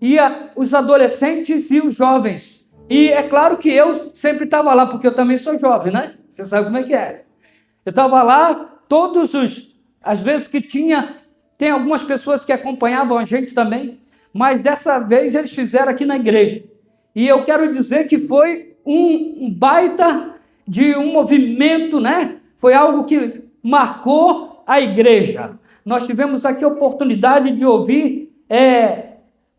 ia os adolescentes e os jovens. E é claro que eu sempre estava lá, porque eu também sou jovem, né? Você sabe como é que é. Eu estava lá às vezes que tem algumas pessoas que acompanhavam a gente também, mas dessa vez eles fizeram aqui na igreja. E eu quero dizer que foi um baita de um movimento, né? Foi algo que marcou a igreja. Nós tivemos aqui a oportunidade de ouvir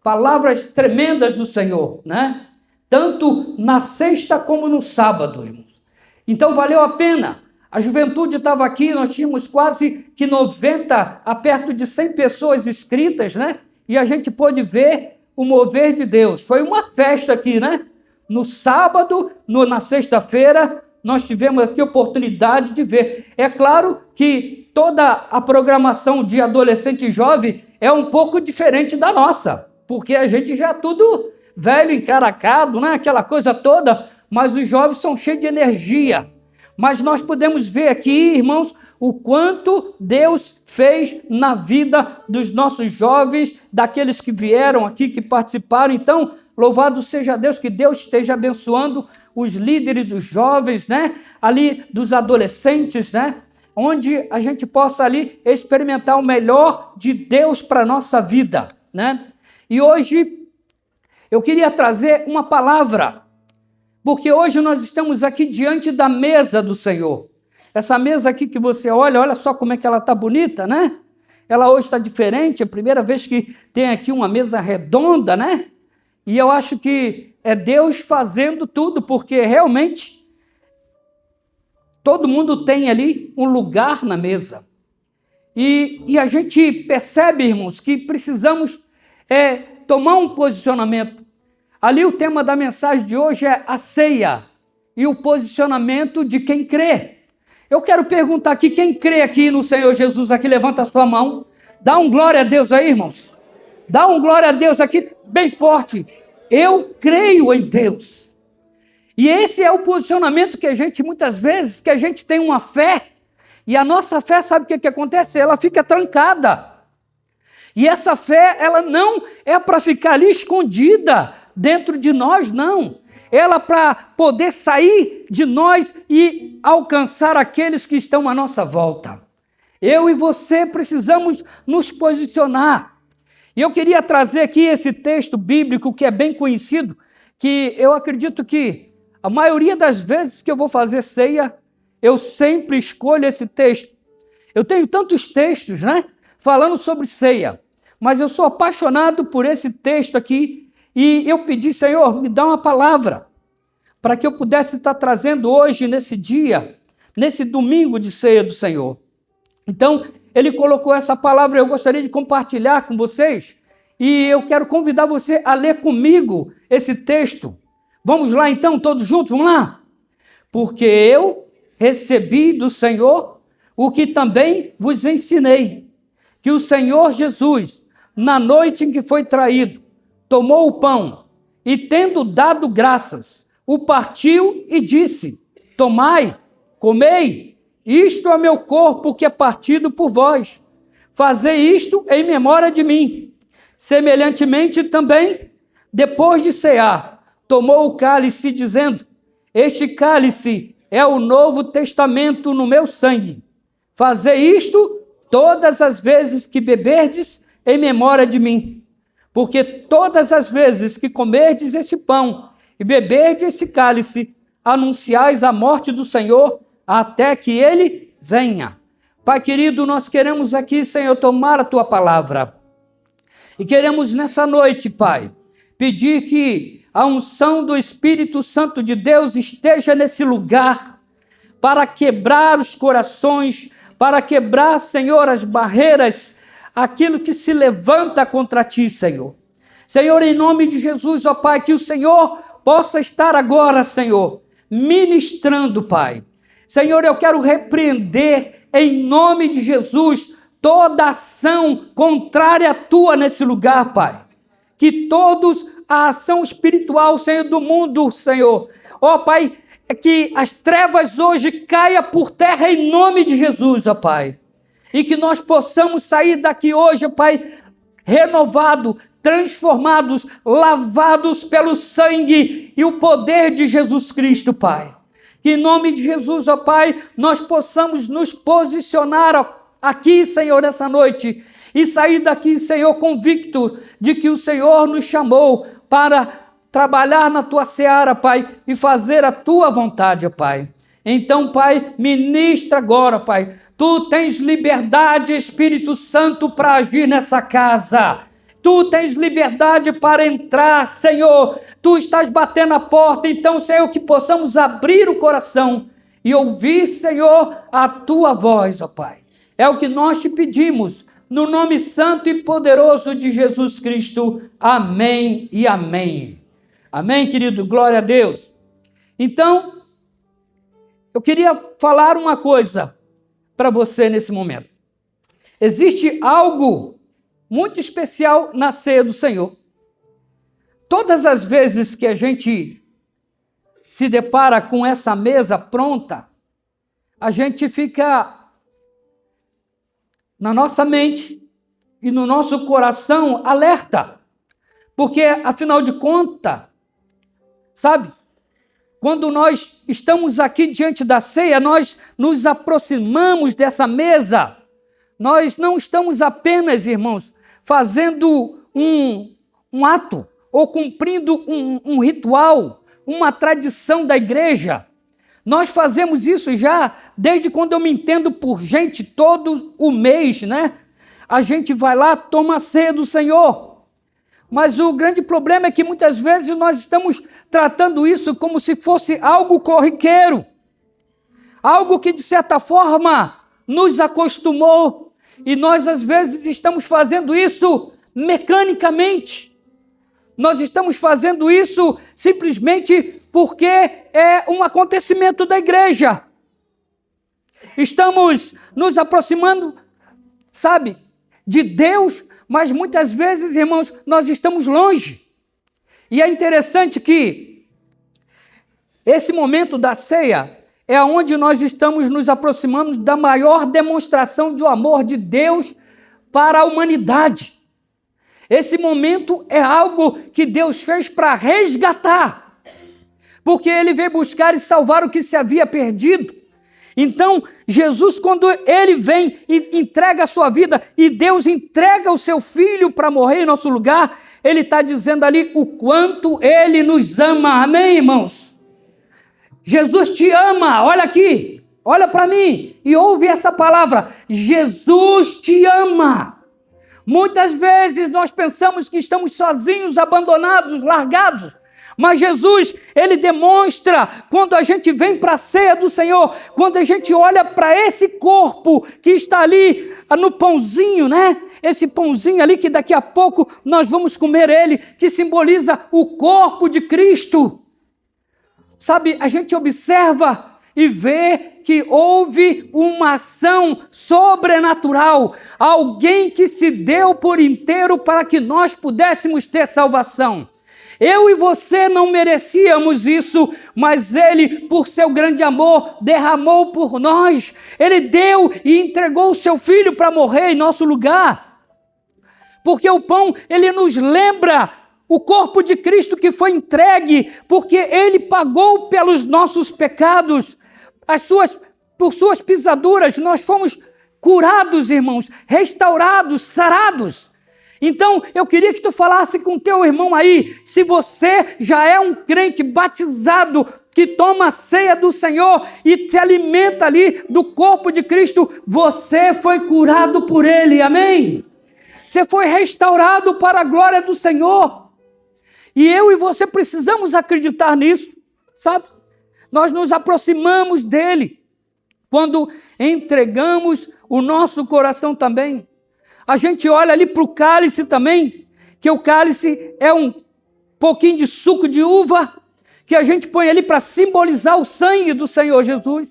palavras tremendas do Senhor, né? Tanto na sexta como no sábado, irmãos. Então valeu a pena. A juventude estava aqui, nós tínhamos quase que 90, a perto de 100 pessoas inscritas, né? E a gente pôde ver o mover de Deus. Foi uma festa aqui, né? No sábado, na sexta-feira, nós tivemos aqui a oportunidade de ver. É claro que toda a programação de adolescente e jovem é um pouco diferente da nossa, porque a gente já é tudo velho, encaracado, né? Aquela coisa toda, mas os jovens são cheios de energia. Mas nós podemos ver aqui, irmãos, o quanto Deus fez na vida dos nossos jovens, daqueles que vieram aqui, que participaram. Então, louvado seja Deus, que Deus esteja abençoando os líderes dos jovens, né? Ali dos adolescentes, né? Onde a gente possa ali experimentar o melhor de Deus para a nossa vida, né? E hoje eu queria trazer uma palavra, porque hoje nós estamos aqui diante da mesa do Senhor. Essa mesa aqui que você olha só como é que ela está bonita, né? Ela hoje está diferente, é a primeira vez que tem aqui uma mesa redonda, né? E eu acho que é Deus fazendo tudo, porque realmente todo mundo tem ali um lugar na mesa. E a gente percebe, irmãos, que precisamos tomar um posicionamento. Ali o tema da mensagem de hoje é a ceia e o posicionamento de quem crê. Eu quero perguntar aqui, quem crê aqui no Senhor Jesus, aqui levanta a sua mão. Dá um glória a Deus aí, irmãos. Dá um glória a Deus aqui, bem forte. Eu creio em Deus. E esse é o posicionamento que a gente, muitas vezes, que a gente tem uma fé, e a nossa fé, sabe o que acontece? Ela fica trancada. E essa fé, ela não é para ficar ali escondida dentro de nós, não. Ela para poder sair de nós e alcançar aqueles que estão à nossa volta. Eu e você precisamos nos posicionar. E eu queria trazer aqui esse texto bíblico que é bem conhecido, que eu acredito que a maioria das vezes que eu vou fazer ceia, eu sempre escolho esse texto. Eu tenho tantos textos, né, falando sobre ceia, mas eu sou apaixonado por esse texto aqui, e eu pedi, Senhor, me dá uma palavra, para que eu pudesse estar trazendo hoje, nesse dia, nesse domingo de ceia do Senhor. Então, ele colocou essa palavra, eu gostaria de compartilhar com vocês, e eu quero convidar você a ler comigo esse texto. Vamos lá então, todos juntos, vamos lá? Porque eu recebi do Senhor o que também vos ensinei, que o Senhor Jesus, na noite em que foi traído, tomou o pão e, tendo dado graças, o partiu e disse: tomai, comei, isto é meu corpo que é partido por vós. Fazei isto em memória de mim. Semelhantemente também, depois de cear, tomou o cálice, dizendo: este cálice é o novo testamento no meu sangue. Fazei isto todas as vezes que beberdes em memória de mim. Porque todas as vezes que comerdes este pão e beberdes esse cálice, anunciais a morte do Senhor até que ele venha. Pai querido, nós queremos aqui, Senhor, tomar a tua palavra. E queremos nessa noite, Pai, pedir que a unção do Espírito Santo de Deus esteja nesse lugar para quebrar os corações, para quebrar, Senhor, as barreiras, aquilo que se levanta contra ti, Senhor. Senhor, em nome de Jesus, ó Pai, que o Senhor possa estar agora, Senhor, ministrando, Pai. Senhor, eu quero repreender, em nome de Jesus, toda ação contrária à tua nesse lugar, Pai. Que todos a ação espiritual, Senhor, do mundo, Senhor, ó Pai, que as trevas hoje caia por terra em nome de Jesus, ó Pai. E que nós possamos sair daqui hoje, Pai, renovado, transformados, lavados pelo sangue e o poder de Jesus Cristo, Pai. Que em nome de Jesus, ó Pai, nós possamos nos posicionar aqui, Senhor, nessa noite, e sair daqui, Senhor, convicto de que o Senhor nos chamou para trabalhar na Tua seara, Pai, e fazer a Tua vontade, ó Pai. Então, Pai, ministra agora, Pai. Tu tens liberdade, Espírito Santo, para agir nessa casa. Tu tens liberdade para entrar, Senhor. Tu estás batendo a porta, então, Senhor, que possamos abrir o coração e ouvir, Senhor, a Tua voz, ó Pai. É o que nós te pedimos, no nome santo e poderoso de Jesus Cristo. Amém e amém. Amém, querido? Glória a Deus. Então, eu queria falar uma coisa para você nesse momento. Existe algo muito especial na ceia do Senhor. Todas as vezes que a gente se depara com essa mesa pronta, a gente fica na nossa mente e no nosso coração alerta. Porque, afinal de contas, sabe, quando nós estamos aqui diante da ceia, nós nos aproximamos dessa mesa. Nós não estamos apenas, irmãos, fazendo um ato ou cumprindo um ritual, uma tradição da igreja. Nós fazemos isso já desde quando eu me entendo por gente, todo o mês, né? A gente vai lá, toma a ceia do Senhor. Mas o grande problema é que muitas vezes nós estamos tratando isso como se fosse algo corriqueiro. Algo que, de certa forma, nos acostumou. E nós, às vezes, estamos fazendo isso mecanicamente. Nós estamos fazendo isso simplesmente porque é um acontecimento da igreja. Estamos nos aproximando, sabe, de Deus, mas muitas vezes, irmãos, nós estamos longe. E é interessante que esse momento da ceia é onde nós estamos nos aproximando da maior demonstração do amor de Deus para a humanidade. Esse momento é algo que Deus fez para resgatar, porque Ele veio buscar e salvar o que se havia perdido. Então, Jesus, quando Ele vem e entrega a sua vida, e Deus entrega o seu Filho para morrer em nosso lugar, Ele está dizendo ali o quanto Ele nos ama. Amém, irmãos? Jesus te ama, olha aqui, olha para mim e ouve essa palavra, Jesus te ama. Muitas vezes nós pensamos que estamos sozinhos, abandonados, largados, mas Jesus, Ele demonstra quando a gente vem para a ceia do Senhor, quando a gente olha para esse corpo que está ali no pãozinho, né? Esse pãozinho ali que daqui a pouco nós vamos comer ele, que simboliza o corpo de Cristo. Sabe, a gente observa e vê que houve uma ação sobrenatural, alguém que se deu por inteiro para que nós pudéssemos ter salvação. Eu e você não merecíamos isso, mas Ele, por seu grande amor, derramou por nós. Ele deu e entregou o seu Filho para morrer em nosso lugar. Porque o pão, ele nos lembra o corpo de Cristo que foi entregue, porque Ele pagou pelos nossos pecados, por suas pisaduras, nós fomos curados, irmãos, restaurados, sarados. Então, eu queria que tu falasse com teu irmão aí, se você já é um crente batizado, que toma a ceia do Senhor e se alimenta ali do corpo de Cristo, você foi curado por Ele, amém? Você foi restaurado para a glória do Senhor. E eu e você precisamos acreditar nisso, sabe? Nós nos aproximamos dele quando entregamos o nosso coração também. A gente olha ali para o cálice também, que o cálice é um pouquinho de suco de uva, que a gente põe ali para simbolizar o sangue do Senhor Jesus.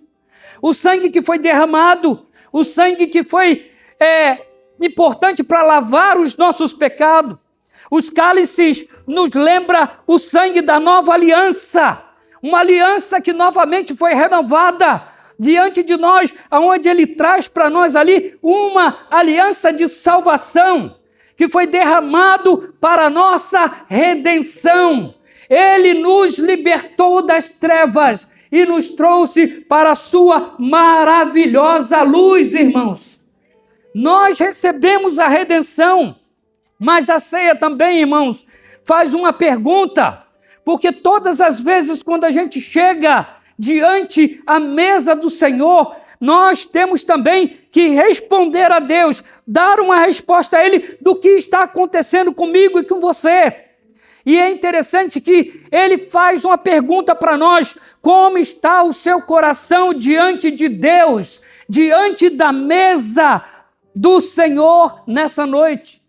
O sangue que foi derramado, o sangue que foi importante para lavar os nossos pecados. Os cálices nos lembram o sangue da nova aliança, uma aliança que novamente foi renovada diante de nós, onde Ele traz para nós ali uma aliança de salvação, que foi derramado para a nossa redenção. Ele nos libertou das trevas e nos trouxe para a sua maravilhosa luz, irmãos. Nós recebemos a redenção, mas a ceia também, irmãos, faz uma pergunta, porque todas as vezes quando a gente chega diante a mesa do Senhor, nós temos também que responder a Deus, dar uma resposta a Ele do que está acontecendo comigo e com você. E é interessante que Ele faz uma pergunta para nós: como está o seu coração diante de Deus, diante da mesa do Senhor nessa noite?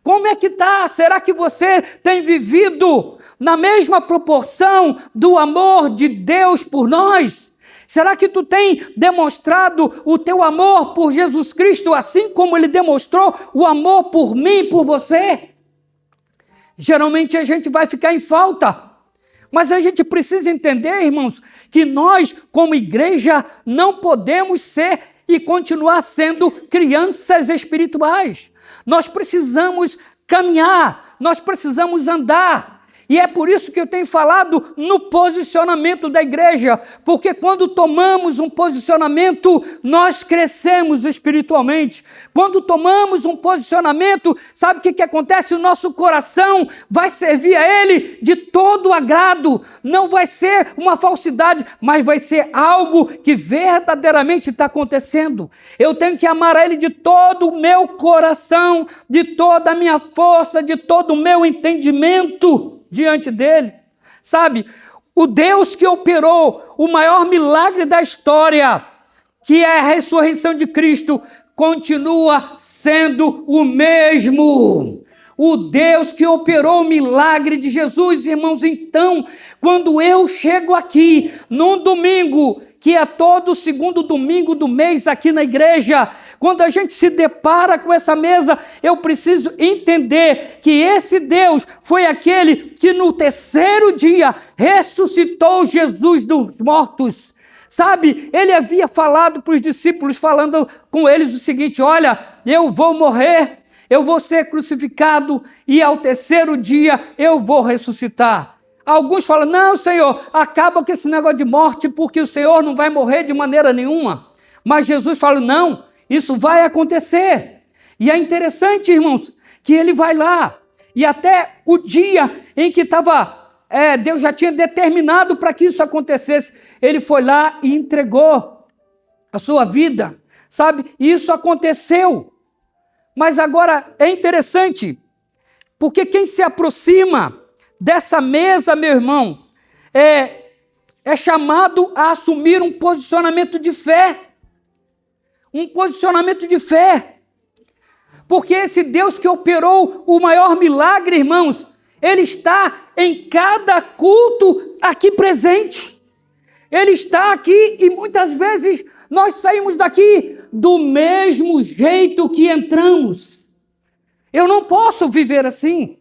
Como é que está? Será que você tem vivido na mesma proporção do amor de Deus por nós? Será que tu tem demonstrado o teu amor por Jesus Cristo, assim como Ele demonstrou o amor por mim e por você? Geralmente a gente vai ficar em falta, mas a gente precisa entender, irmãos, que nós, como igreja, não podemos ser e continuar sendo crianças espirituais. Nós precisamos caminhar, nós precisamos andar. E é por isso que eu tenho falado no posicionamento da igreja, porque quando tomamos um posicionamento, nós crescemos espiritualmente. Quando tomamos um posicionamento, sabe o que acontece? O nosso coração vai servir a Ele de todo agrado. Não vai ser uma falsidade, mas vai ser algo que verdadeiramente está acontecendo. Eu tenho que amar a Ele de todo o meu coração, de toda a minha força, de todo o meu entendimento diante dele. Sabe, o Deus que operou o maior milagre da história, que é a ressurreição de Cristo, continua sendo o mesmo. O Deus que operou o milagre de Jesus, irmãos. Então, quando eu chego aqui num domingo, que é todo segundo domingo do mês aqui na igreja, quando a gente se depara com essa mesa, eu preciso entender que esse Deus foi aquele que no terceiro dia ressuscitou Jesus dos mortos. Sabe, ele havia falado para os discípulos, falando com eles o seguinte: olha, eu vou morrer, eu vou ser crucificado e ao terceiro dia eu vou ressuscitar. Alguns falam: não, Senhor, acaba com esse negócio de morte, porque o Senhor não vai morrer de maneira nenhuma. Mas Jesus fala: não, isso vai acontecer. E é interessante, irmãos, que ele vai lá, e até o dia em que Deus já tinha determinado para que isso acontecesse, ele foi lá e entregou a sua vida, sabe? E isso aconteceu. Mas agora é interessante, porque quem se aproxima dessa mesa, meu irmão, é chamado a assumir um posicionamento de fé. Um posicionamento de fé. Porque esse Deus que operou o maior milagre, irmãos, Ele está em cada culto aqui presente. Ele está aqui e muitas vezes nós saímos daqui do mesmo jeito que entramos. Eu não posso viver assim.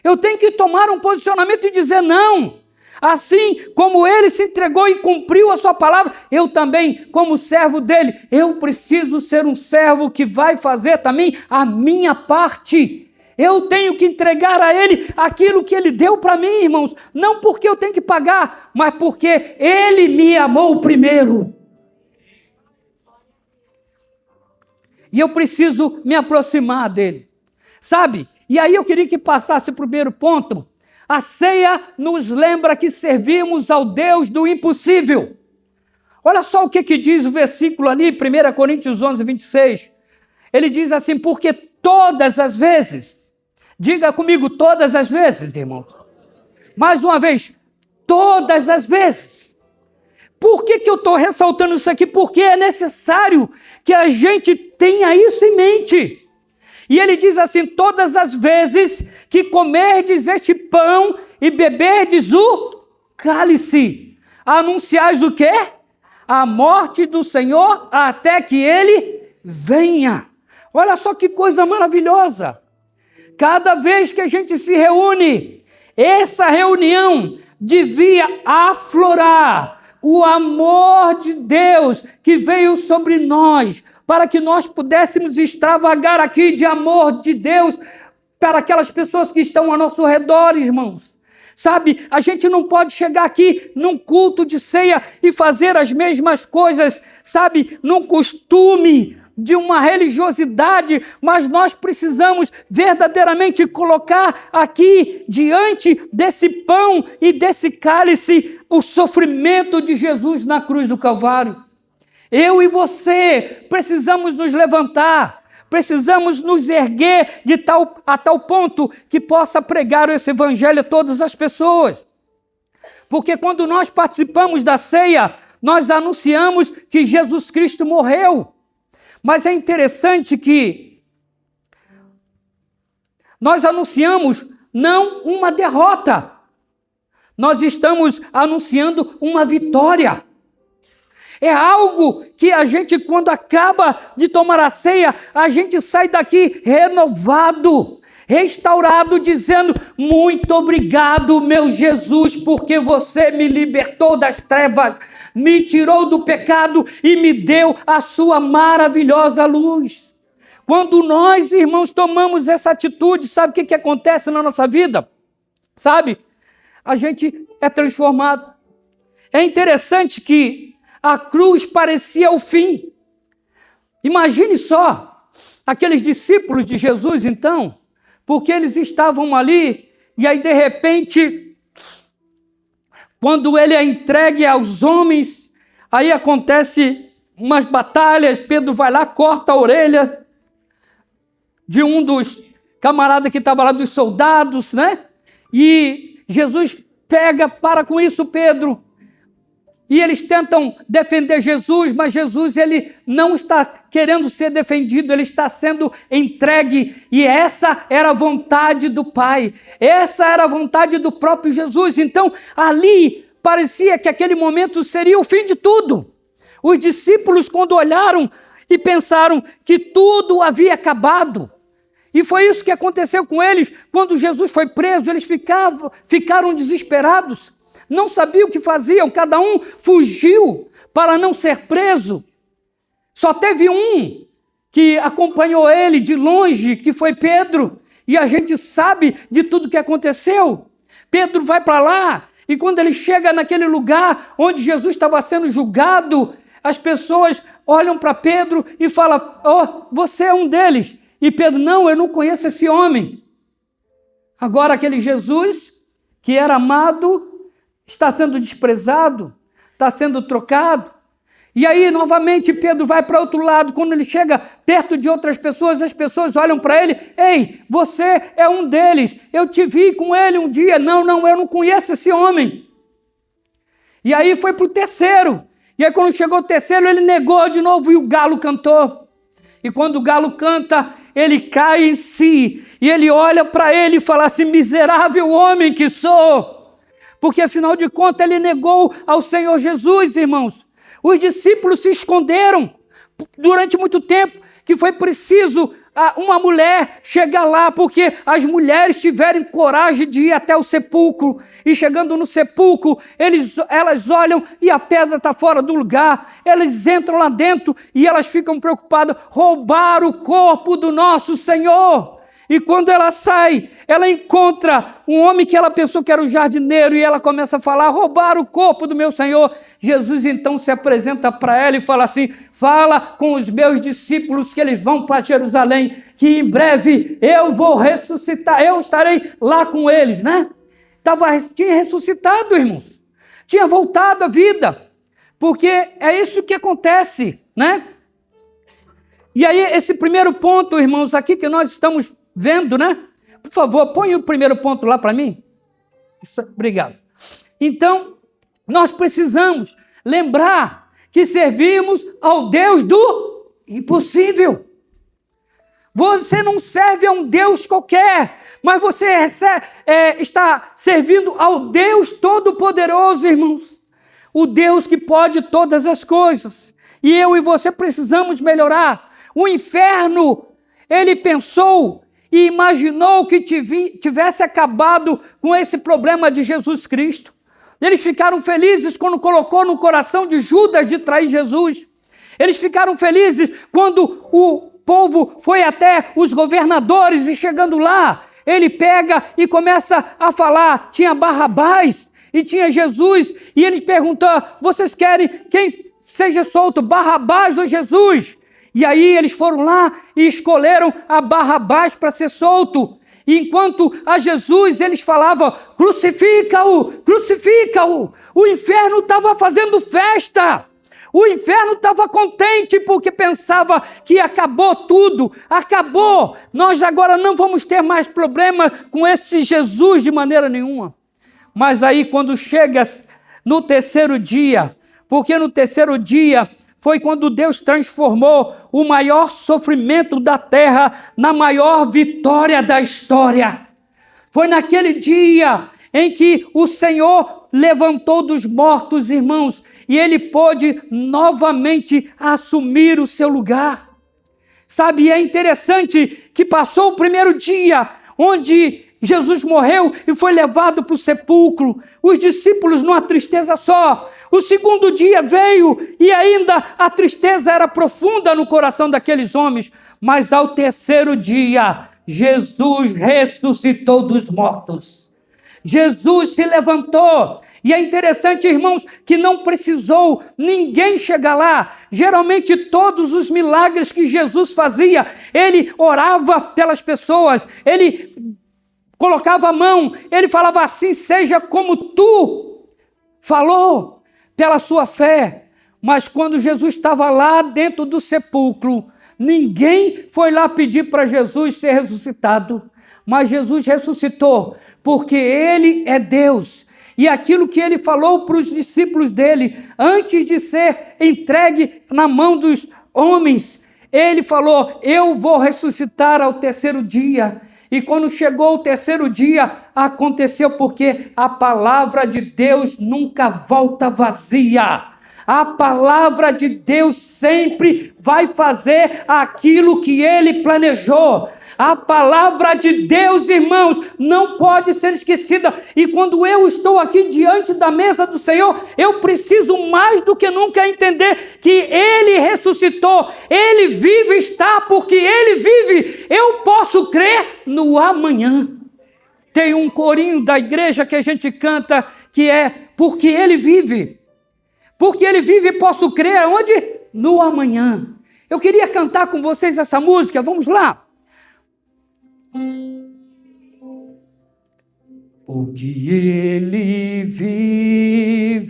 Eu tenho que tomar um posicionamento e dizer: não. Assim como Ele se entregou e cumpriu a sua palavra, eu também, como servo dEle, eu preciso ser um servo que vai fazer também a minha parte. Eu tenho que entregar a Ele aquilo que Ele deu para mim, irmãos. Não porque eu tenho que pagar, mas porque Ele me amou primeiro. E eu preciso me aproximar dEle. Sabe? E aí eu queria que passasse o primeiro ponto. A ceia nos lembra que servimos ao Deus do impossível. Olha só o que diz o versículo ali, 1 Coríntios 11, 26. Ele diz assim: porque todas as vezes, diga comigo, todas as vezes, irmãos. Mais uma vez, todas as vezes. Por que eu estou ressaltando isso aqui? Porque é necessário que a gente tenha isso em mente. E ele diz assim: todas as vezes que comerdes este pão e beberdes o cálice, anunciais o quê? A morte do Senhor até que Ele venha. Olha só que coisa maravilhosa. Cada vez que a gente se reúne, essa reunião devia aflorar o amor de Deus que veio sobre nós, para que nós pudéssemos extravagar aqui de amor de Deus para aquelas pessoas que estão ao nosso redor, irmãos. Sabe, a gente não pode chegar aqui num culto de ceia e fazer as mesmas coisas, sabe, num costume de uma religiosidade, mas nós precisamos verdadeiramente colocar aqui, diante desse pão e desse cálice, o sofrimento de Jesus na cruz do Calvário. Eu e você precisamos nos levantar, precisamos nos erguer a tal ponto que possa pregar esse evangelho a todas as pessoas. Porque quando nós participamos da ceia, nós anunciamos que Jesus Cristo morreu. Mas é interessante que nós anunciamos não uma derrota, nós estamos anunciando uma vitória. É algo que a gente, quando acaba de tomar a ceia, a gente sai daqui renovado, restaurado, dizendo: muito obrigado, meu Jesus, porque você me libertou das trevas, me tirou do pecado e me deu a sua maravilhosa luz. Quando nós, irmãos, tomamos essa atitude, sabe o que acontece na nossa vida? Sabe? A gente é transformado. É interessante que a cruz parecia o fim. Imagine só, aqueles discípulos de Jesus, então, porque eles estavam ali, e aí de repente, quando ele é entregue aos homens, aí acontece umas batalhas, Pedro vai lá, corta a orelha de um dos camaradas que estava lá, dos soldados, né? E Jesus para com isso, Pedro. E eles tentam defender Jesus, mas Jesus, ele não está querendo ser defendido, ele está sendo entregue. E essa era a vontade do Pai, essa era a vontade do próprio Jesus. Então, ali, parecia que aquele momento seria o fim de tudo. Os discípulos, quando olharam e pensaram que tudo havia acabado, e foi isso que aconteceu com eles, quando Jesus foi preso, eles ficaram desesperados. Não sabiam o que faziam, cada um fugiu para não ser preso. Só teve um que acompanhou ele de longe, que foi Pedro, e a gente sabe de tudo que aconteceu. Pedro vai para lá, e quando ele chega naquele lugar onde Jesus estava sendo julgado, as pessoas olham para Pedro e falam: oh, você é um deles. E Pedro: não, eu não conheço esse homem. Agora aquele Jesus, que era amado, está sendo desprezado, está sendo trocado. E aí, novamente, Pedro vai para outro lado. Quando ele chega perto de outras pessoas, as pessoas olham para ele: ei, você é um deles, eu te vi com ele um dia. Não, eu não conheço esse homem. E aí foi para o terceiro. E aí quando chegou o terceiro, ele negou de novo e o galo cantou. E quando o galo canta, ele cai em si. E ele olha para ele e fala assim: miserável homem que sou. Porque, afinal de contas, ele negou ao Senhor Jesus, irmãos. Os discípulos se esconderam durante muito tempo, que foi preciso uma mulher chegar lá, porque as mulheres tiveram coragem de ir até o sepulcro, e chegando no sepulcro, elas olham e a pedra está fora do lugar, eles entram lá dentro e elas ficam preocupadas: roubar o corpo do nosso Senhor. E quando ela sai, ela encontra um homem que ela pensou que era o jardineiro, e ela começa a falar: roubar o corpo do meu Senhor. Jesus então se apresenta para ela e fala assim: fala com os meus discípulos que eles vão para Jerusalém, que em breve eu vou ressuscitar, eu estarei lá com eles, né? Tinha ressuscitado, irmãos, tinha voltado à vida, porque é isso que acontece, né? E aí esse primeiro ponto, irmãos, aqui que nós estamos vendo, né? Por favor, põe o primeiro ponto lá para mim. Obrigado. Então, nós precisamos lembrar que servimos ao Deus do impossível. Você não serve a um Deus qualquer, mas você está servindo ao Deus Todo-Poderoso, irmãos. O Deus que pode todas as coisas. E eu e você precisamos melhorar. O inferno, ele pensou e imaginou que tivesse acabado com esse problema de Jesus Cristo. Eles ficaram felizes quando colocou no coração de Judas de trair Jesus. Eles ficaram felizes quando o povo foi até os governadores, e chegando lá, ele pega e começa a falar. Tinha Barrabás e tinha Jesus, e ele perguntou: vocês querem quem seja solto, Barrabás ou Jesus? E aí eles foram lá e escolheram a Barrabás para ser solto. E enquanto a Jesus eles falavam: crucifica-o, crucifica-o. O inferno estava fazendo festa. O inferno estava contente porque pensava que acabou tudo. Acabou. Nós agora não vamos ter mais problema com esse Jesus de maneira nenhuma. Mas aí quando chega no terceiro dia, porque no terceiro dia foi quando Deus transformou o maior sofrimento da terra na maior vitória da história. Foi naquele dia em que o Senhor levantou dos mortos, irmãos, e ele pôde novamente assumir o seu lugar. Sabe, é interessante que passou o primeiro dia, onde Jesus morreu e foi levado para o sepulcro. Os discípulos numa tristeza só. O segundo dia veio e ainda a tristeza era profunda no coração daqueles homens. Mas ao terceiro dia, Jesus ressuscitou dos mortos. Jesus se levantou. E é interessante, irmãos, que não precisou ninguém chegar lá. Geralmente todos os milagres que Jesus fazia, ele orava pelas pessoas, ele colocava a mão, ele falava assim: seja como tu falou, pela sua fé. Mas quando Jesus estava lá dentro do sepulcro, ninguém foi lá pedir para Jesus ser ressuscitado. Mas Jesus ressuscitou, porque ele é Deus. E aquilo que ele falou para os discípulos dele, antes de ser entregue na mão dos homens, ele falou: eu vou ressuscitar ao terceiro dia. E quando chegou o terceiro dia, aconteceu, porque a palavra de Deus nunca volta vazia. A palavra de Deus sempre vai fazer aquilo que ele planejou. A palavra de Deus, irmãos, não pode ser esquecida. E quando eu estou aqui diante da mesa do Senhor, eu preciso mais do que nunca entender que Ele ressuscitou, Ele vive, está, porque Ele vive. Eu posso crer no amanhã. Tem um corinho da igreja que a gente canta, que é: porque Ele vive. Porque Ele vive, posso crer aonde? No amanhã. Eu queria cantar com vocês essa música, vamos lá. Porque Ele vive,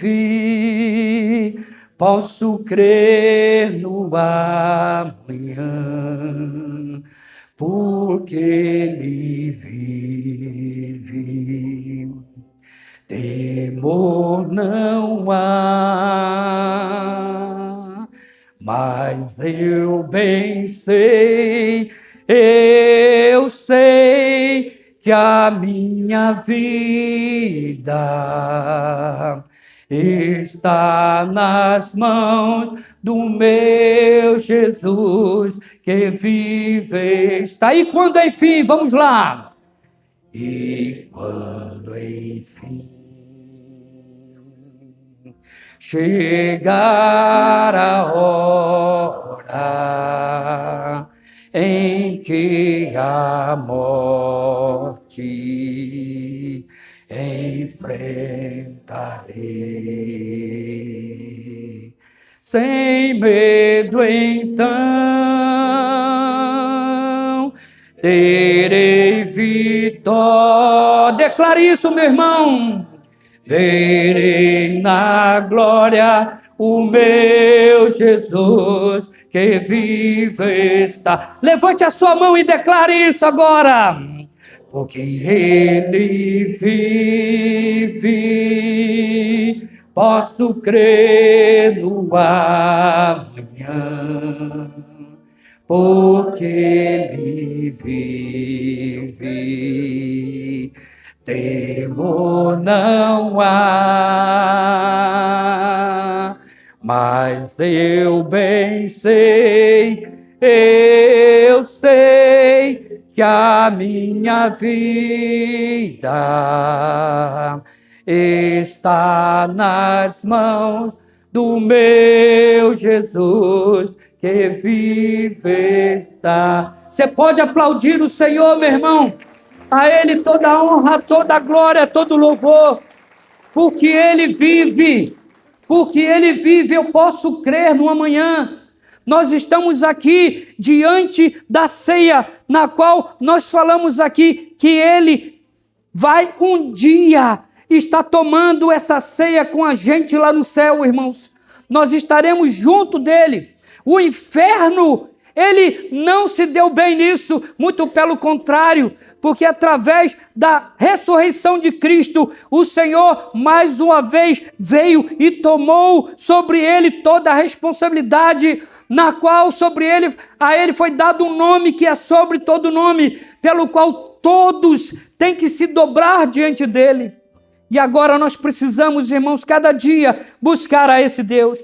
posso crer no amanhã. Porque Ele vive, temor não há. Mas eu bem sei, eu sei que a minha vida está nas mãos do meu Jesus que vive. Está. E quando enfim, vamos lá. E quando enfim chegar a hora em que a morte enfrentarei, sem medo então terei vitória. Declare isso, meu irmão. Verei na glória o meu Jesus que vive está. Levante a sua mão e declare isso agora. Porque Ele vive, posso crer no amanhã. Porque Ele vive, temor não há. Mas eu bem sei, eu sei que a minha vida está nas mãos do meu Jesus que vive está. Você pode aplaudir o Senhor, meu irmão? A Ele toda a honra, toda a glória, todo o louvor. Porque Ele vive. Porque Ele vive, eu posso crer no amanhã. Nós estamos aqui diante da ceia, na qual nós falamos aqui que Ele vai um dia estar tomando essa ceia com a gente lá no céu, irmãos. Nós estaremos junto dele. O inferno, ele não se deu bem nisso, muito pelo contrário, porque através da ressurreição de Cristo, o Senhor mais uma vez veio e tomou sobre ele toda a responsabilidade, na qual sobre ele, a ele foi dado um nome que é sobre todo nome, pelo qual todos têm que se dobrar diante dele. E agora nós precisamos, irmãos, cada dia buscar a esse Deus.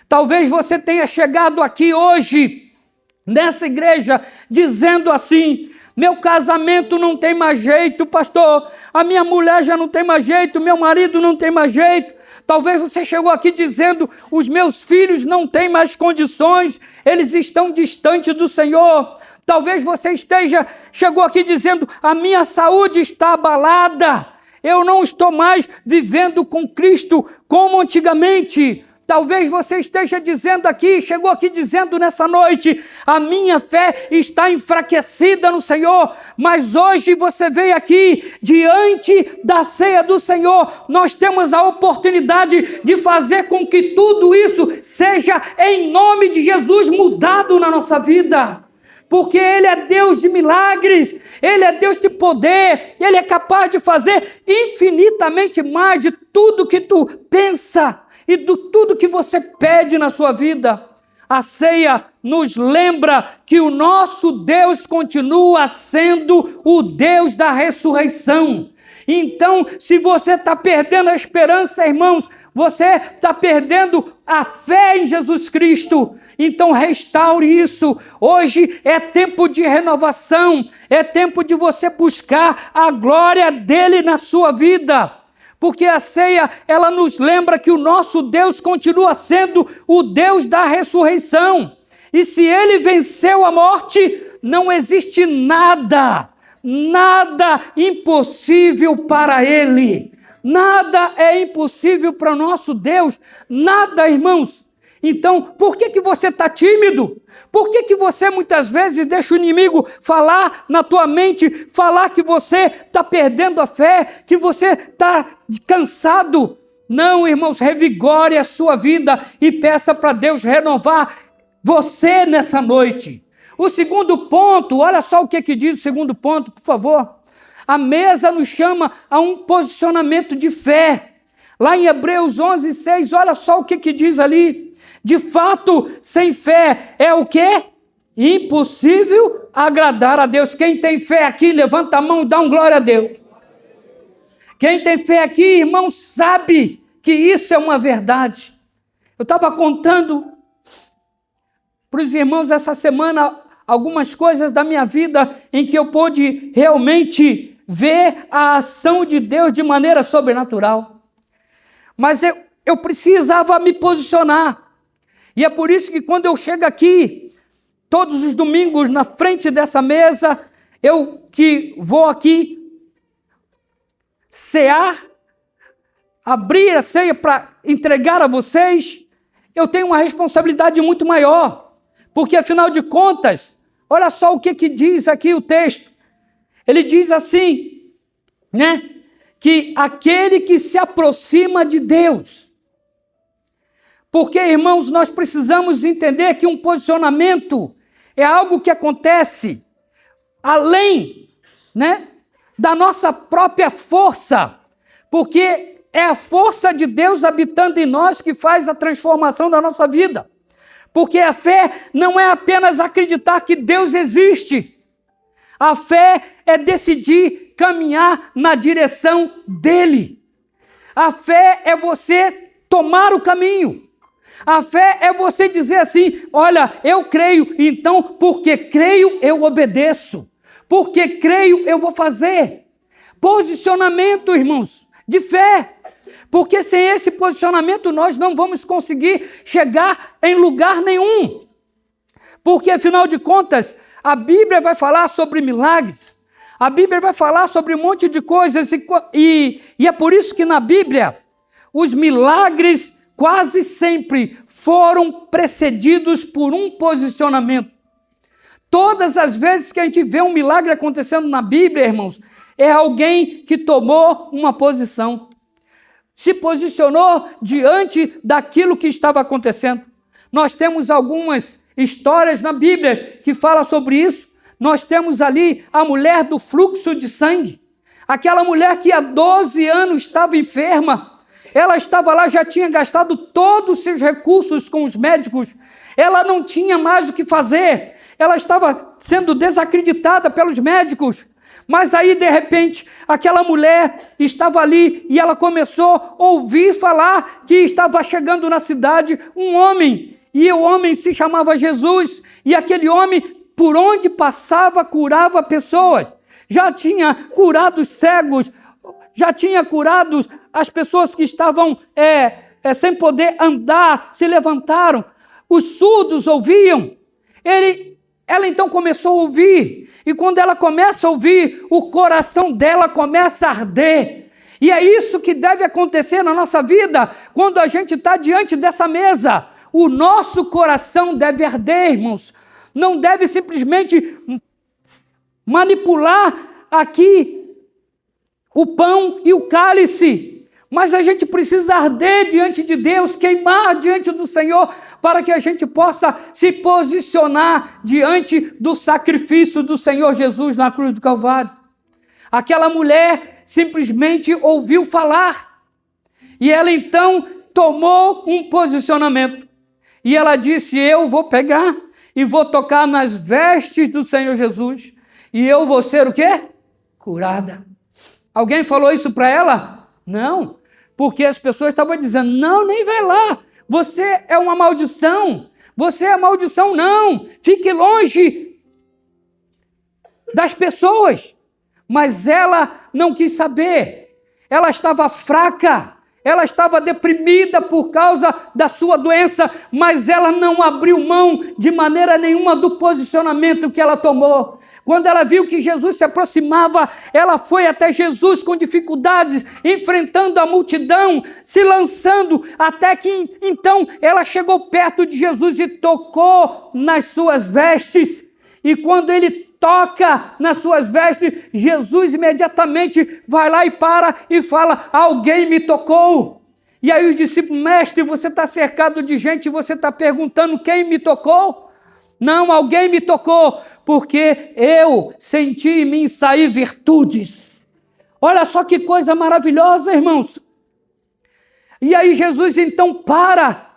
Talvez você tenha chegado aqui hoje, nessa igreja, dizendo assim: meu casamento não tem mais jeito, pastor, a minha mulher já não tem mais jeito, meu marido não tem mais jeito. Talvez você chegou aqui dizendo: os meus filhos não têm mais condições, eles estão distantes do Senhor. Talvez você chegou aqui dizendo: a minha saúde está abalada, eu não estou mais vivendo com Cristo como antigamente. Talvez você esteja dizendo aqui, chegou aqui dizendo nessa noite: a minha fé está enfraquecida no Senhor, mas hoje você veio aqui, diante da ceia do Senhor, nós temos a oportunidade de fazer com que tudo isso seja, em nome de Jesus, mudado na nossa vida. Porque Ele é Deus de milagres, Ele é Deus de poder, Ele é capaz de fazer infinitamente mais de tudo que tu pensa e de tudo que você pede na sua vida. A ceia nos lembra que o nosso Deus continua sendo o Deus da ressurreição. Então, se você está perdendo a esperança, irmãos, você está perdendo a fé em Jesus Cristo. Então restaure isso. Hoje é tempo de renovação, é tempo de você buscar a glória dele na sua vida. Porque a ceia, ela nos lembra que o nosso Deus continua sendo o Deus da ressurreição. E se ele venceu a morte, não existe nada impossível para ele. Nada é impossível para o nosso Deus. Nada, irmãos. Então, por que você está tímido? Por que você muitas vezes deixa o inimigo falar na tua mente, falar que você está perdendo a fé, que você está cansado? Não, irmãos, revigore a sua vida e peça para Deus renovar você nessa noite. O segundo ponto, olha só o que diz o segundo ponto, por favor. A mesa nos chama a um posicionamento de fé. Lá em Hebreus 11:6, olha só o que diz ali. De fato, sem fé é o quê? Impossível agradar a Deus. Quem tem fé aqui, levanta a mão e dá um glória a Deus. Quem tem fé aqui, irmão, sabe que isso é uma verdade. Eu estava contando para os irmãos essa semana algumas coisas da minha vida em que eu pude realmente ver a ação de Deus de maneira sobrenatural. Mas eu precisava me posicionar. E é por isso que quando eu chego aqui, todos os domingos, na frente dessa mesa, eu que vou aqui cear, abrir a ceia para entregar a vocês, eu tenho uma responsabilidade muito maior. Porque, afinal de contas, olha só o que diz aqui o texto. Ele diz assim, né? Que aquele que se aproxima de Deus. Porque, irmãos, nós precisamos entender que um posicionamento é algo que acontece além, né, da nossa própria força. Porque é a força de Deus habitando em nós que faz a transformação da nossa vida. Porque a fé não é apenas acreditar que Deus existe. A fé é decidir caminhar na direção dele. A fé é você tomar o caminho. A fé é você dizer assim, olha, eu creio, então porque creio eu obedeço. Porque creio eu vou fazer. Posicionamento, irmãos, de fé. Porque sem esse posicionamento nós não vamos conseguir chegar em lugar nenhum. Porque afinal de contas, a Bíblia vai falar sobre milagres. A Bíblia vai falar sobre um monte de coisas e é por isso que na Bíblia os milagres quase sempre foram precedidos por um posicionamento. Todas as vezes que a gente vê um milagre acontecendo na Bíblia, irmãos, é alguém que tomou uma posição, se posicionou diante daquilo que estava acontecendo. Nós temos algumas histórias na Bíblia que falam sobre isso. Nós temos ali a mulher do fluxo de sangue, aquela mulher que há 12 anos estava enferma. Ela estava lá, já tinha gastado todos os seus recursos com os médicos, ela não tinha mais o que fazer, ela estava sendo desacreditada pelos médicos. Mas aí, de repente, aquela mulher estava ali e ela começou a ouvir falar que estava chegando na cidade um homem, e o homem se chamava Jesus, e aquele homem, por onde passava, curava pessoas. Já tinha curado os cegos, já tinha curado as pessoas que estavam sem poder andar, se levantaram. Os surdos ouviam. Ela então começou a ouvir, e quando ela começa a ouvir, o coração dela começa a arder. E é isso que deve acontecer na nossa vida, quando a gente está diante dessa mesa. O nosso coração deve arder, irmãos. Não deve simplesmente manipular aqui o pão e o cálice, mas a gente precisa arder diante de Deus, queimar diante do Senhor, para que a gente possa se posicionar diante do sacrifício do Senhor Jesus na cruz do Calvário. Aquela mulher simplesmente ouviu falar, e ela então tomou um posicionamento, e ela disse: eu vou pegar e vou tocar nas vestes do Senhor Jesus, e eu vou ser o quê? Curada. Alguém falou isso para ela? Não, porque as pessoas estavam dizendo: não, nem vai lá, você é uma maldição, você é maldição, não, fique longe das pessoas. Mas ela não quis saber, ela estava fraca, ela estava deprimida por causa da sua doença, mas ela não abriu mão de maneira nenhuma do posicionamento que ela tomou. Quando ela viu que Jesus se aproximava, ela foi até Jesus com dificuldades, enfrentando a multidão, se lançando, até que então ela chegou perto de Jesus e tocou nas suas vestes. E quando ele toca nas suas vestes, Jesus imediatamente vai lá e para e fala: alguém me tocou. E aí os discípulos: mestre, você está cercado de gente, você está perguntando quem me tocou? Não, alguém me tocou, porque eu senti em mim sair virtudes. Olha só que coisa maravilhosa, irmãos. E aí Jesus então para,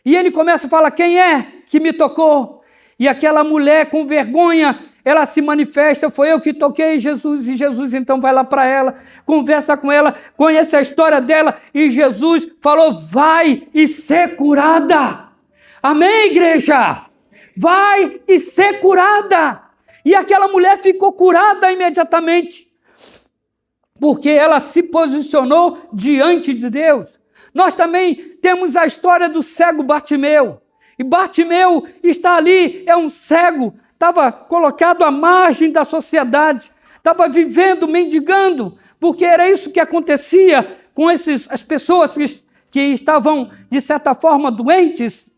e ele começa a falar: quem é que me tocou? E aquela mulher com vergonha, ela se manifesta: foi eu que toquei Jesus. E Jesus então vai lá para ela, conversa com ela, conhece a história dela, e Jesus falou: vai e ser curada. Amém, igreja? Vai e ser curada. E aquela mulher ficou curada imediatamente, porque ela se posicionou diante de Deus. Nós também temos a história do cego Bartimeu. E Bartimeu está ali, é um cego, estava colocado à margem da sociedade, estava vivendo, mendigando, porque era isso que acontecia com as pessoas que estavam, de certa forma, doentes.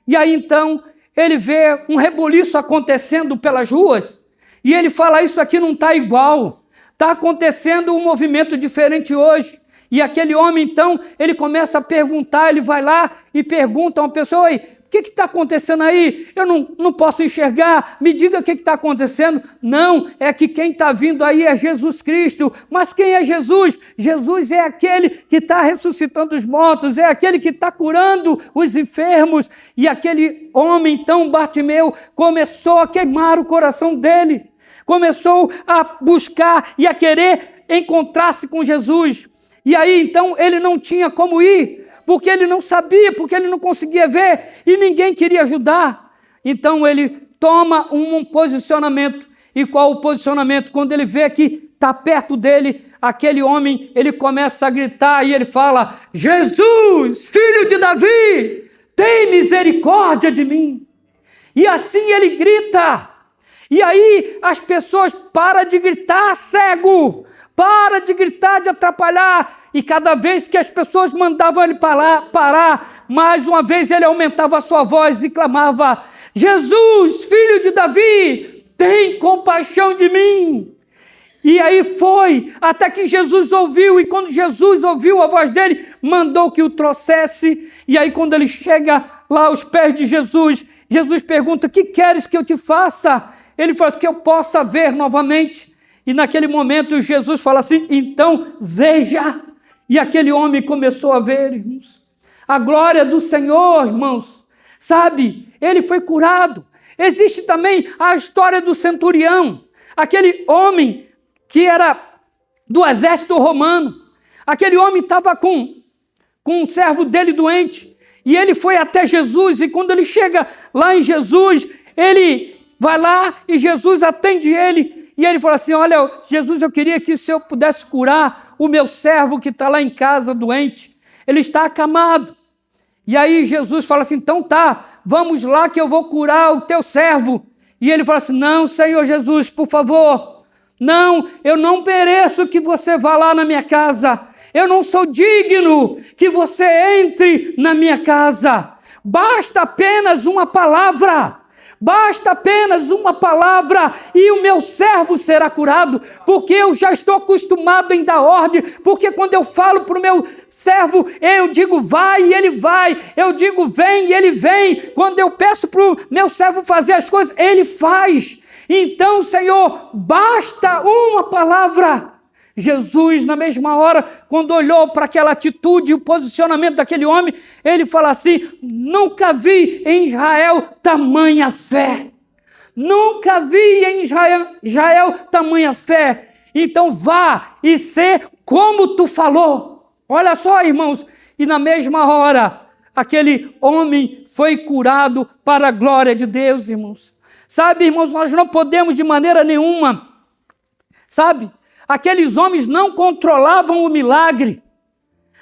E aí então ele vê um rebuliço acontecendo pelas ruas, e ele fala: isso aqui não está igual, está acontecendo um movimento diferente hoje. E aquele homem então, ele começa a perguntar, ele vai lá e pergunta a uma pessoa: oi, o que está acontecendo aí? Eu não posso enxergar, me diga o que está acontecendo. Não, é que quem está vindo aí é Jesus Cristo. Mas quem é Jesus? Jesus é aquele que está ressuscitando os mortos, é aquele que está curando os enfermos. E aquele homem, então, Bartimeu, começou a queimar o coração dele, começou a buscar e a querer encontrar-se com Jesus. E aí, então, ele não tinha como ir, porque ele não sabia, porque ele não conseguia ver, e ninguém queria ajudar. Então ele toma um posicionamento. E qual o posicionamento? Quando ele vê que está perto dele aquele homem, ele começa a gritar e ele fala: Jesus, filho de Davi, tem misericórdia de mim. E assim ele grita. E aí as pessoas param de gritar, cego, para de gritar, de atrapalhar. E cada vez que as pessoas mandavam ele parar, mais uma vez ele aumentava a sua voz e clamava: Jesus, filho de Davi, tem compaixão de mim. E aí foi, até que Jesus ouviu, e quando Jesus ouviu a voz dele, mandou que o trouxesse. E aí quando ele chega lá aos pés de Jesus, Jesus pergunta: que queres que eu te faça? Ele fala: que eu possa ver novamente. E naquele momento Jesus fala assim: então veja. E aquele homem começou a ver, irmãos, a glória do Senhor, irmãos. Sabe, ele foi curado. Existe também a história do centurião, aquele homem que era do exército romano. Aquele homem estava com um servo dele doente, e ele foi até Jesus, e quando ele chega lá em Jesus, ele vai lá e Jesus atende ele, e ele fala assim: olha, Jesus, eu queria que o Senhor pudesse curar o meu servo que está lá em casa doente, ele está acamado. E aí Jesus fala assim: então tá, vamos lá que eu vou curar o teu servo. E ele fala assim: não, Senhor Jesus, por favor, não, eu não mereço que você vá lá na minha casa, eu não sou digno que você entre na minha casa, basta apenas uma palavra, e o meu servo será curado, porque eu já estou acostumado em dar ordem, porque quando eu falo para o meu servo, eu digo vai e ele vai, eu digo vem e ele vem, quando eu peço para o meu servo fazer as coisas, ele faz. Então, Senhor, basta uma palavra. Jesus, na mesma hora, quando olhou para aquela atitude e o posicionamento daquele homem, ele fala assim: nunca vi em Israel tamanha fé. Nunca vi em Israel tamanha fé. Então vá e sê como tu falou. Olha só, irmãos, e na mesma hora, aquele homem foi curado para a glória de Deus, irmãos. Sabe, irmãos, nós não podemos de maneira nenhuma, sabe, aqueles homens não controlavam o milagre,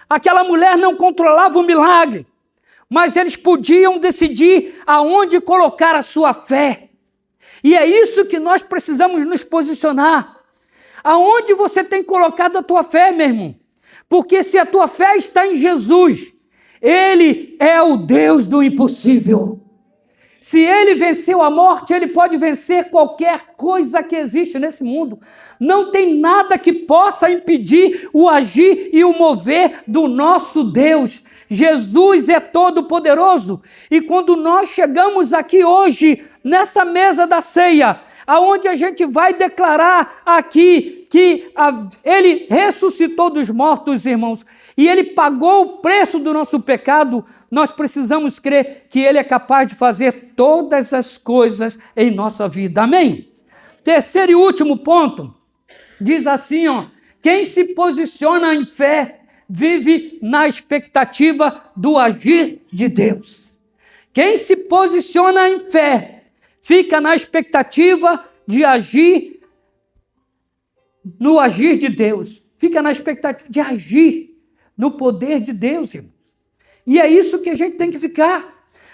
aquela mulher não controlava o milagre, mas eles podiam decidir aonde colocar a sua fé. E é isso que nós precisamos nos posicionar. Aonde você tem colocado a tua fé, meu irmão? Porque se a tua fé está em Jesus, Ele é o Deus do impossível. Se Ele venceu a morte, Ele pode vencer qualquer coisa que existe nesse mundo. Não tem nada que possa impedir o agir e o mover do nosso Deus. Jesus é todo poderoso. E quando nós chegamos aqui hoje, nessa mesa da ceia, aonde a gente vai declarar aqui que Ele ressuscitou dos mortos, irmãos, e Ele pagou o preço do nosso pecado, nós precisamos crer que Ele é capaz de fazer todas as coisas em nossa vida. Amém? Terceiro e último ponto, diz assim, ó: quem se posiciona em fé vive na expectativa do agir de Deus. Quem se posiciona em fé fica na expectativa de agir no agir de Deus. Fica na expectativa de agir no poder de Deus, irmãos. E é isso que a gente tem que ficar.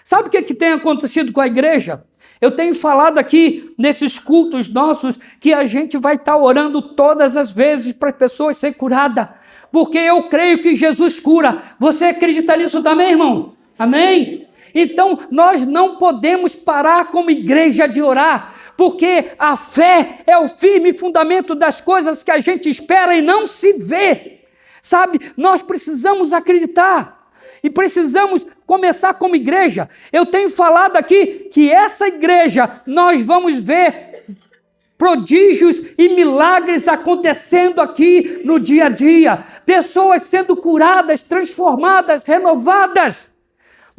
Sabe o que tem acontecido com a igreja? Eu tenho falado aqui nesses cultos nossos que a gente vai estar orando todas as vezes para as pessoas serem curadas. Porque eu creio que Jesus cura. Você acredita nisso também, irmão? Amém? Então, nós não podemos parar como igreja de orar, porque a fé é o firme fundamento das coisas que a gente espera e não se vê. Sabe, nós precisamos acreditar e precisamos começar como igreja. Eu tenho falado aqui que essa igreja, nós vamos ver prodígios e milagres acontecendo aqui no dia a dia. Pessoas sendo curadas, transformadas, renovadas.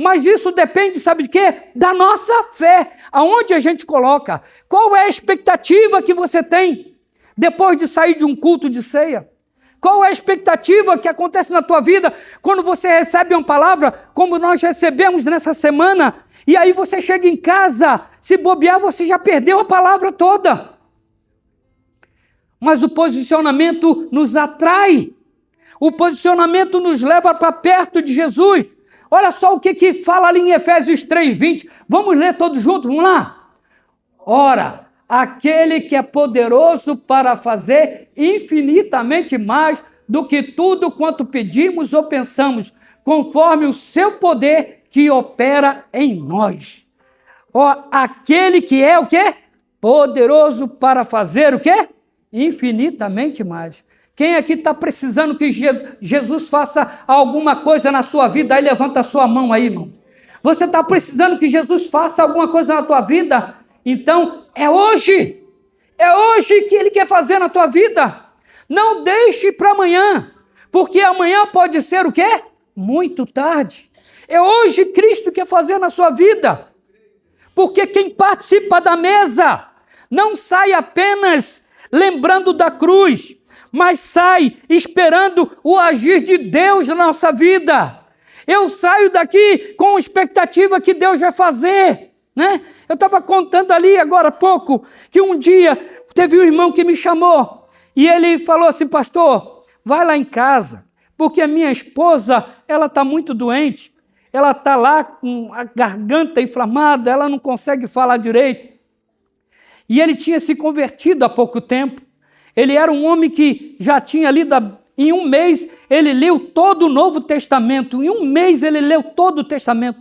Mas isso depende, sabe de quê? Da nossa fé. Aonde a gente coloca? Qual é a expectativa que você tem depois de sair de um culto de ceia? Qual é a expectativa que acontece na tua vida quando você recebe uma palavra, como nós recebemos nessa semana, e aí você chega em casa, se bobear, você já perdeu a palavra toda. Mas o posicionamento nos atrai. O posicionamento nos leva para perto de Jesus. Olha só o que fala ali em Efésios 3:20. Vamos ler todos juntos, vamos lá? Ora, aquele que é poderoso para fazer infinitamente mais do que tudo quanto pedimos ou pensamos, conforme o seu poder que opera em nós. Ó, aquele que é o quê? Poderoso para fazer o quê? Infinitamente mais. Quem aqui está precisando que Jesus faça alguma coisa na sua vida? Aí levanta a sua mão aí, irmão. Você está precisando que Jesus faça alguma coisa na tua vida? Então, é hoje. É hoje que Ele quer fazer na tua vida. Não deixe para amanhã, porque amanhã pode ser o quê? Muito tarde. É hoje que Cristo quer fazer na sua vida. Porque quem participa da mesa não sai apenas lembrando da cruz, mas sai esperando o agir de Deus na nossa vida. Eu saio daqui com expectativa que Deus vai fazer, né? Eu estava contando ali agora há pouco, que um dia teve um irmão que me chamou, e ele falou assim: pastor, vai lá em casa, porque a minha esposa, ela está muito doente, ela está lá com a garganta inflamada, ela não consegue falar direito. E ele tinha se convertido há pouco tempo. Ele era um homem que já tinha lido, em um mês, ele leu todo o Novo Testamento. Em um mês ele leu todo o Testamento.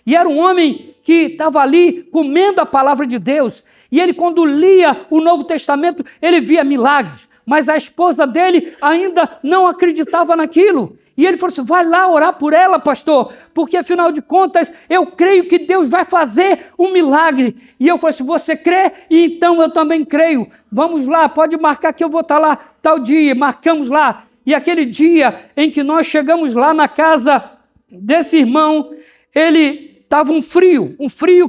E era um homem que estava ali comendo a palavra de Deus. E ele, quando lia o Novo Testamento, ele via milagres. Mas a esposa dele ainda não acreditava naquilo. E ele falou assim: vai lá orar por ela, pastor, porque afinal de contas eu creio que Deus vai fazer um milagre. E eu falei assim: você crê? E então eu também creio. Vamos lá, pode marcar que eu vou estar lá tal dia. Marcamos lá. E aquele dia em que nós chegamos lá na casa desse irmão, ele estava um frio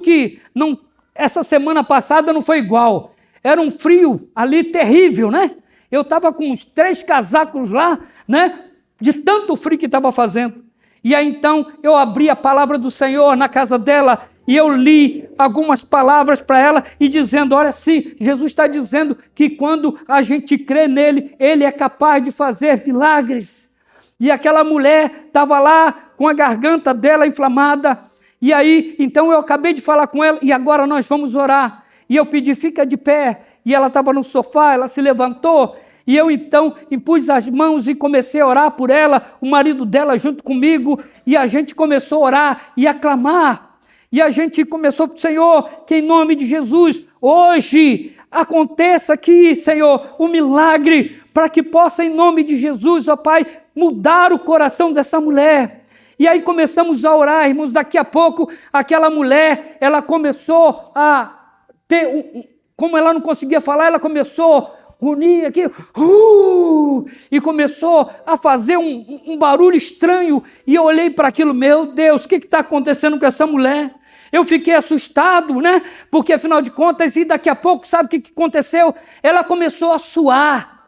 que não, essa semana passada não foi igual. Era um frio ali terrível, né? Eu estava com uns 3 casacos lá, né? De tanto frio que estava fazendo. E aí então eu abri a palavra do Senhor na casa dela e eu li algumas palavras para ela e dizendo: olha, sim, Jesus está dizendo que quando a gente crê nele, ele é capaz de fazer milagres. E aquela mulher estava lá com a garganta dela inflamada. E aí então eu acabei de falar com ela e agora nós vamos orar. E eu pedi: fica de pé. E ela estava no sofá, ela se levantou. E eu então impus as mãos e comecei a orar por ela, o marido dela junto comigo, e a gente começou a orar e a clamar. E a gente começou: Senhor, que em nome de Jesus, hoje aconteça aqui, Senhor, o milagre, para que possa em nome de Jesus, ó Pai, mudar o coração dessa mulher. E aí começamos a orar, irmãos. Daqui a pouco aquela mulher, ela começou a ter, como ela não conseguia falar, ela começou unir aqui, e começou a fazer um barulho estranho, e eu olhei para aquilo: meu Deus, o que está acontecendo com essa mulher? Eu fiquei assustado, né? Porque afinal de contas, e daqui a pouco, sabe o que aconteceu? Ela começou a suar,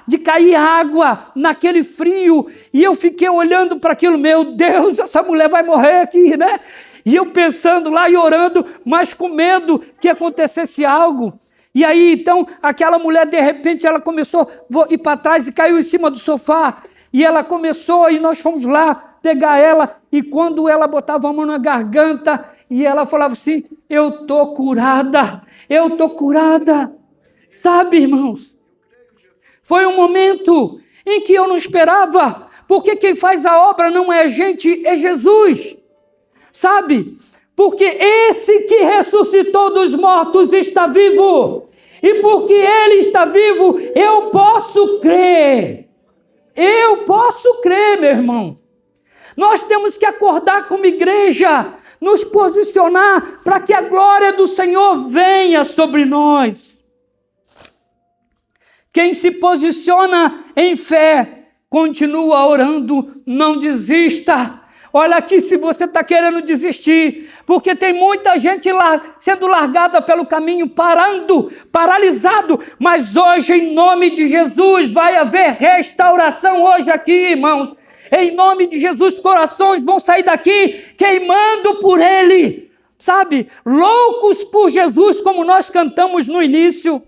de cair água naquele frio, e eu fiquei olhando para aquilo: meu Deus, essa mulher vai morrer aqui, né? E eu pensando lá e orando, mas com medo que acontecesse algo. E aí, então, aquela mulher, de repente, ela começou a ir para trás e caiu em cima do sofá. E ela começou, e nós fomos lá pegar ela. E quando ela botava a mão na garganta, e ela falava assim: eu estou curada. Sabe, irmãos? Foi um momento em que eu não esperava, porque quem faz a obra não é a gente, é Jesus. Sabe? Porque esse que ressuscitou dos mortos está vivo. E porque ele está vivo, eu posso crer. Eu posso crer, meu irmão. Nós temos que acordar como igreja, nos posicionar para que a glória do Senhor venha sobre nós. Quem se posiciona em fé, continua orando, não desista. Olha aqui, se você está querendo desistir, porque tem muita gente lá sendo largada pelo caminho, paralisado, mas hoje, em nome de Jesus, vai haver restauração hoje aqui, irmãos. Em nome de Jesus, corações vão sair daqui queimando por Ele, sabe? Loucos por Jesus, como nós cantamos no início.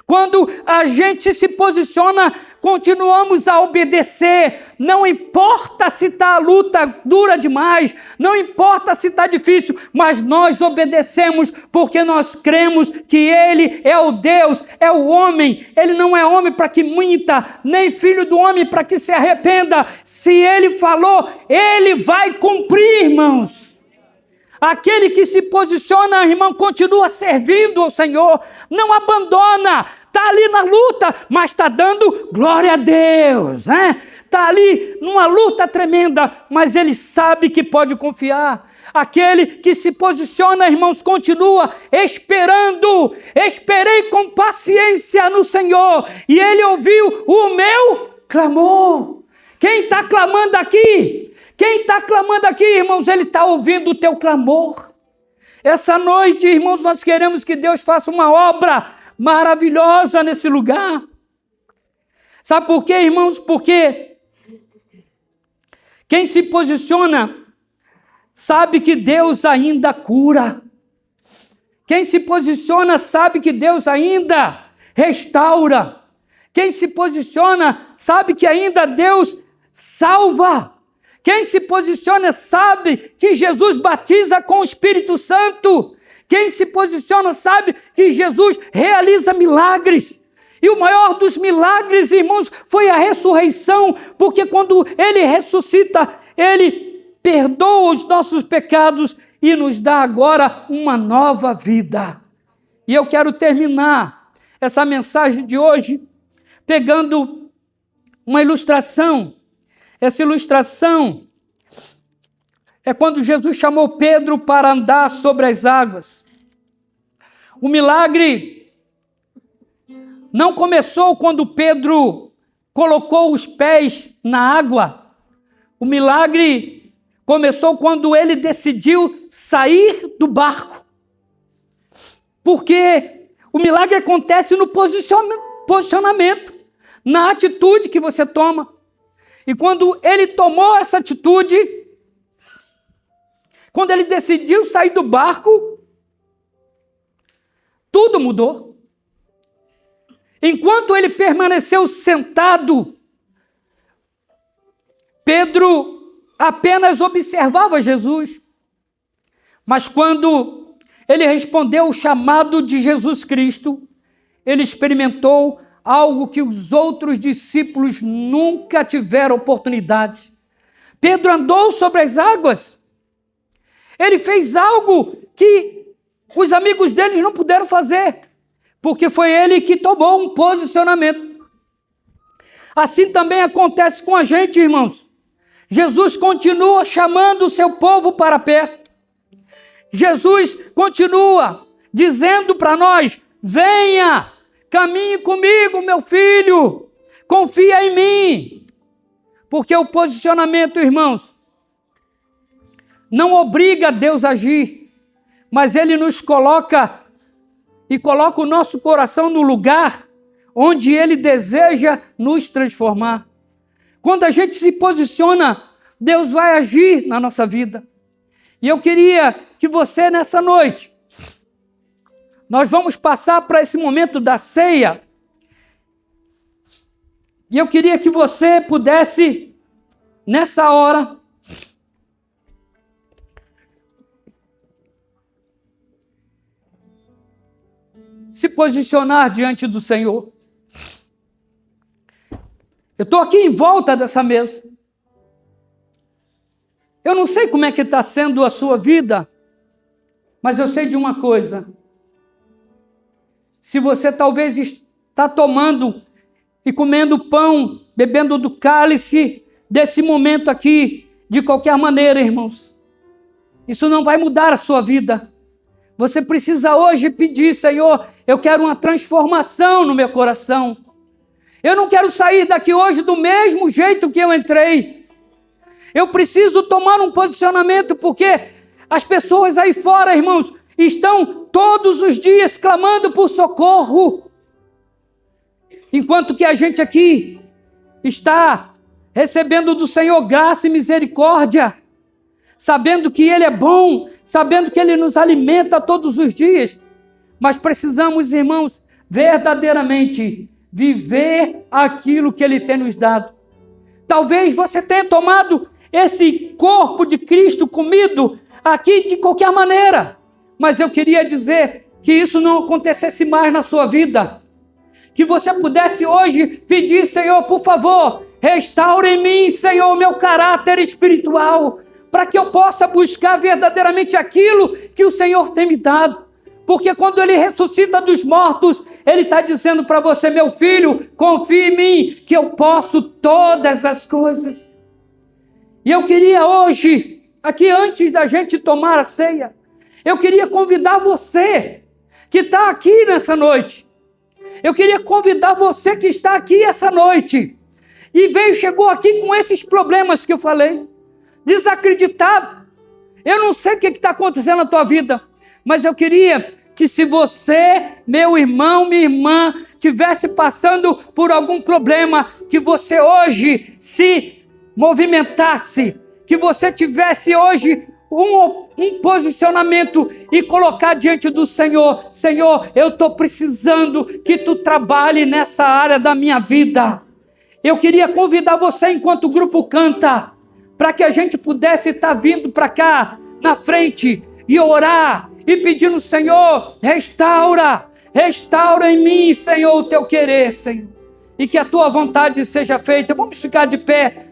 Quando a gente se posiciona, continuamos a obedecer. Não importa se está a luta dura demais, não importa se está difícil, mas nós obedecemos porque nós cremos que Ele é o Deus, é o homem. Ele não é homem para que minta, nem filho do homem para que se arrependa. Se Ele falou, Ele vai cumprir, irmãos. Aquele que se posiciona, irmão, continua servindo ao Senhor, não abandona, está ali na luta, mas está dando glória a Deus, né? Está ali numa luta tremenda, mas ele sabe que pode confiar. Aquele que se posiciona, irmãos, continua esperando. Esperei com paciência no Senhor, e Ele ouviu o meu clamor. Quem está clamando aqui? Quem está clamando aqui, irmãos, Ele está ouvindo o teu clamor. Essa noite, irmãos, nós queremos que Deus faça uma obra maravilhosa nesse lugar. Sabe por quê, irmãos? Porque quem se posiciona sabe que Deus ainda cura. Quem se posiciona sabe que Deus ainda restaura. Quem se posiciona sabe que ainda Deus salva. Quem se posiciona sabe que Jesus batiza com o Espírito Santo. Quem se posiciona sabe que Jesus realiza milagres. E o maior dos milagres, irmãos, foi a ressurreição, porque quando Ele ressuscita, Ele perdoa os nossos pecados e nos dá agora uma nova vida. E eu quero terminar essa mensagem de hoje pegando uma ilustração. Essa ilustração é quando Jesus chamou Pedro para andar sobre as águas. O milagre não começou quando Pedro colocou os pés na água. O milagre começou quando ele decidiu sair do barco. Porque o milagre acontece no posicionamento, na atitude que você toma. E quando ele tomou essa atitude, quando ele decidiu sair do barco, tudo mudou. Enquanto ele permaneceu sentado, Pedro apenas observava Jesus. Mas quando ele respondeu o chamado de Jesus Cristo, ele experimentou algo que os outros discípulos nunca tiveram oportunidade. Pedro andou sobre as águas. Ele fez algo que os amigos deles não puderam fazer, porque foi ele que tomou um posicionamento. Assim também acontece com a gente, irmãos. Jesus continua chamando o seu povo para perto. Jesus continua dizendo para nós: venha, caminhe comigo, meu filho, confia em mim. Porque o posicionamento, irmãos, não obriga Deus a agir, mas Ele nos coloca e coloca o nosso coração no lugar onde Ele deseja nos transformar. Quando a gente se posiciona, Deus vai agir na nossa vida. E eu queria que você, nessa noite, nós vamos passar para esse momento da ceia. E eu queria que você pudesse, nessa hora, se posicionar diante do Senhor. Eu estou aqui em volta dessa mesa. Eu não sei como é que está sendo a sua vida, mas eu sei de uma coisa. Se você talvez está tomando e comendo pão, bebendo do cálice desse momento aqui, de qualquer maneira, irmãos, isso não vai mudar a sua vida. Você precisa hoje pedir: Senhor, eu quero uma transformação no meu coração. Eu não quero sair daqui hoje do mesmo jeito que eu entrei. Eu preciso tomar um posicionamento, porque as pessoas aí fora, irmãos, estão todos os dias clamando por socorro, enquanto que a gente aqui está recebendo do Senhor graça e misericórdia, sabendo que Ele é bom, sabendo que Ele nos alimenta todos os dias. Mas precisamos, irmãos, verdadeiramente viver aquilo que Ele tem nos dado. Talvez você tenha tomado esse corpo de Cristo comido aqui de qualquer maneira, mas eu queria dizer que isso não acontecesse mais na sua vida. Que você pudesse hoje pedir: Senhor, por favor, restaure em mim, Senhor, o meu caráter espiritual, para que eu possa buscar verdadeiramente aquilo que o Senhor tem me dado. Porque quando Ele ressuscita dos mortos, Ele está dizendo para você: meu filho, confie em mim, que eu posso todas as coisas. E eu queria hoje, aqui antes da gente tomar a ceia, eu queria convidar você que está aqui nessa noite. Eu queria convidar você que está aqui essa noite e chegou aqui com esses problemas que eu falei, desacreditado. Eu não sei o que está acontecendo na tua vida, mas eu queria que, se você, meu irmão, minha irmã, estivesse passando por algum problema, que você hoje se movimentasse, que você tivesse hoje um posicionamento e colocar diante do Senhor: Senhor, eu estou precisando que Tu trabalhe nessa área da minha vida. Eu queria convidar você, enquanto o grupo canta, para que a gente pudesse estar vindo para cá, na frente, e orar, e pedindo: Senhor, restaura em mim, Senhor, o Teu querer, Senhor, e que a Tua vontade seja feita. Vamos ficar de pé